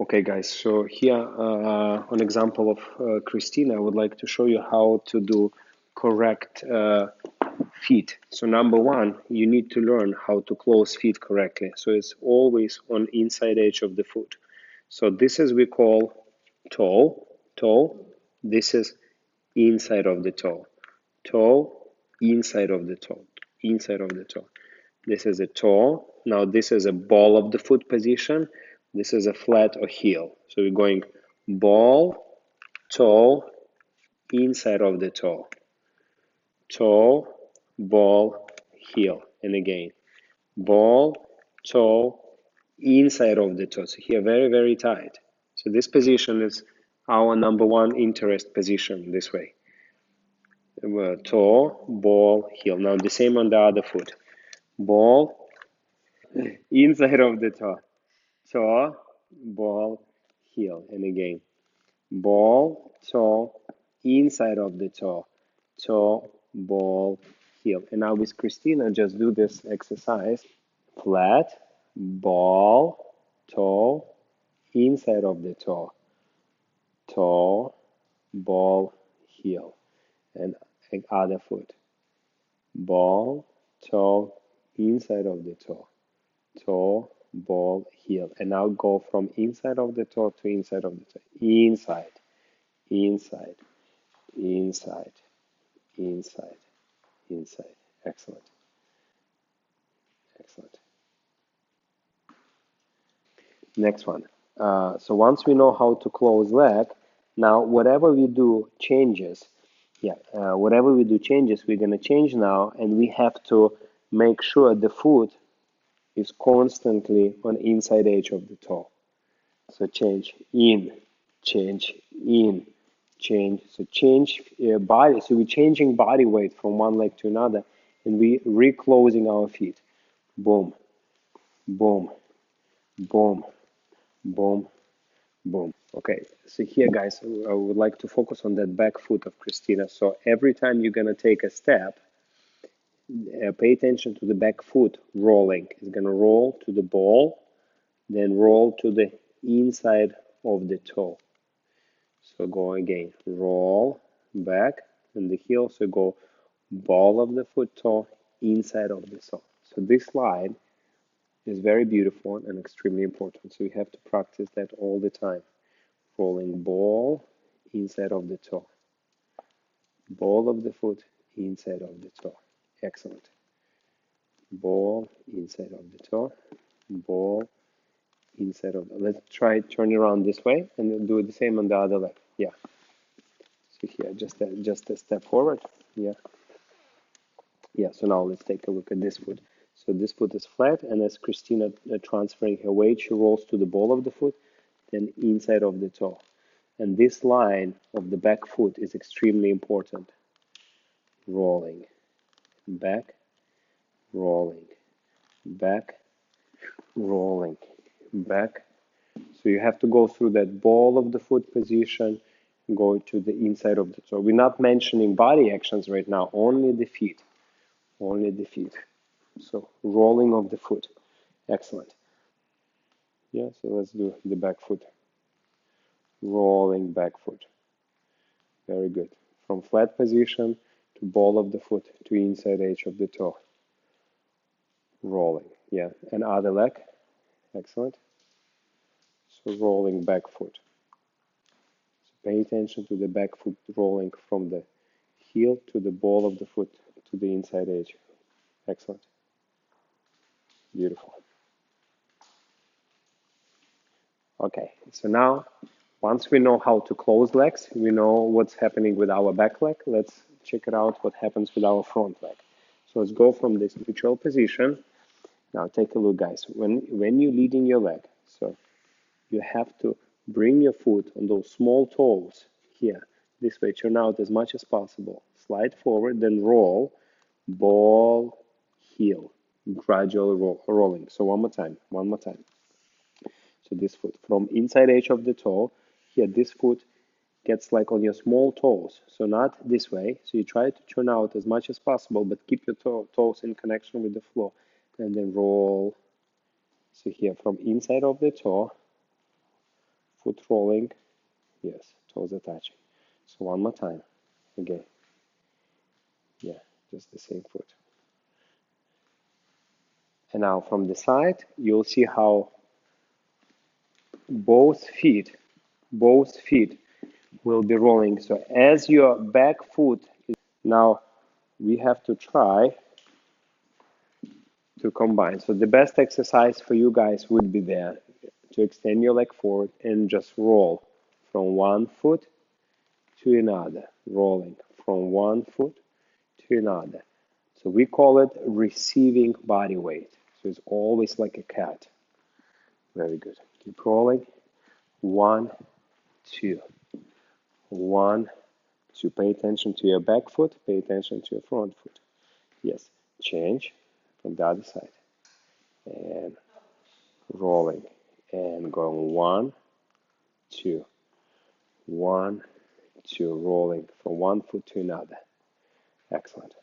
Okay, guys, so here an example of Christina, I would like to show you how to do correct feet. So number one, you need to learn how to close feet correctly. So it's always on inside edge of the foot. So this is we call toe. This is inside of the toe, inside of the toe, inside of the toe. This is a toe. Now this is a ball of the foot position. This is a flat or heel. So we're going ball, toe, inside of the toe. Toe, ball, heel. And again, ball, toe, inside of the toe. So here very, very tight. So this position is our number one interest position this way. Toe, ball, heel. Now the same on the other foot. Ball, inside of the toe, ball, heel. And again, ball, toe, inside of the toe, ball, heel. And now with Christina, just do this exercise. Flat, ball, toe, inside of the toe, ball, heel. And other foot. Ball, toe, inside of the toe, ball, heel. And now go from inside of the toe to inside of the toe. Inside, inside, inside, inside, inside. Excellent. Excellent. Next one. So once we know how to close leg, now whatever we do changes. Whatever we do changes, we're going to change now, and we have to make sure the foot is constantly on inside edge of the toe. So change in, change in, change. So change body. So we're changing body weight from one leg to another, and we reclosing our feet. Boom, boom, boom, boom, boom. Okay, so here, guys, I would like to focus on that back foot of Christina. So every time you're gonna take a step, pay attention to the back foot rolling. It's gonna roll to the ball, then roll to the inside of the toe. So go again, roll back, and the heel. So go ball of the foot, toe, inside of the toe. So this line is very beautiful and extremely important. So you have to practice that all the time. Rolling ball inside of the toe. Ball of the foot inside of the toe. Excellent. Ball inside of the toe. Ball inside of the. Let's try turn around this way and do the same on the other leg. Yeah. So here, just a step forward. Yeah. Yeah. So now let's take a look at this foot. So this foot is flat, and as Christina transferring her weight, she rolls to the ball of the foot, then inside of the toe. And this line of the back foot is extremely important. Rolling, back, rolling, back, rolling, back. So you have to go through that ball of the foot position, go to the inside of the toe. We're not mentioning body actions right now, only the feet. Only the feet. So rolling of the foot. Excellent. Yeah, so let's do the back foot. Rolling back foot. Very good. From flat position to ball of the foot to inside edge of the toe. Rolling. Yeah, and other leg. Excellent. So rolling back foot. So pay attention to the back foot rolling from the heel to the ball of the foot to the inside edge. Excellent. Beautiful. Okay, so now once we know how to close legs, we know what's happening with our back leg. Let's check it out what happens with our front leg. So let's go from this neutral position. Now take a look, guys. When you're leading your leg, so you have to bring your foot on those small toes here. This way, turn out as much as possible. Slide forward, then roll, ball, heel, gradual rolling. So one more time. So this foot from inside edge of the toe, here this foot gets like on your small toes. So not this way. So you try to turn out as much as possible, but keep your toes in connection with the floor. And then roll. So here from inside of the toe, foot rolling. Yes, toes are touching. So one more time. Again. Yeah, just the same foot. And now from the side, you'll see how both feet will be rolling. So as your back foot is now, we have to try to combine. So the best exercise for you guys would be there to extend your leg forward and just roll from one foot to another, rolling from one foot to another. So we call it receiving body weight. So it's always like a cat. Very good. Keep rolling. 1, 2. 1, 2. Pay attention to your back foot. Pay attention to your front foot. Yes. Change from the other side. And rolling. And going 1, 2. 1, 2. Rolling from one foot to another. Excellent.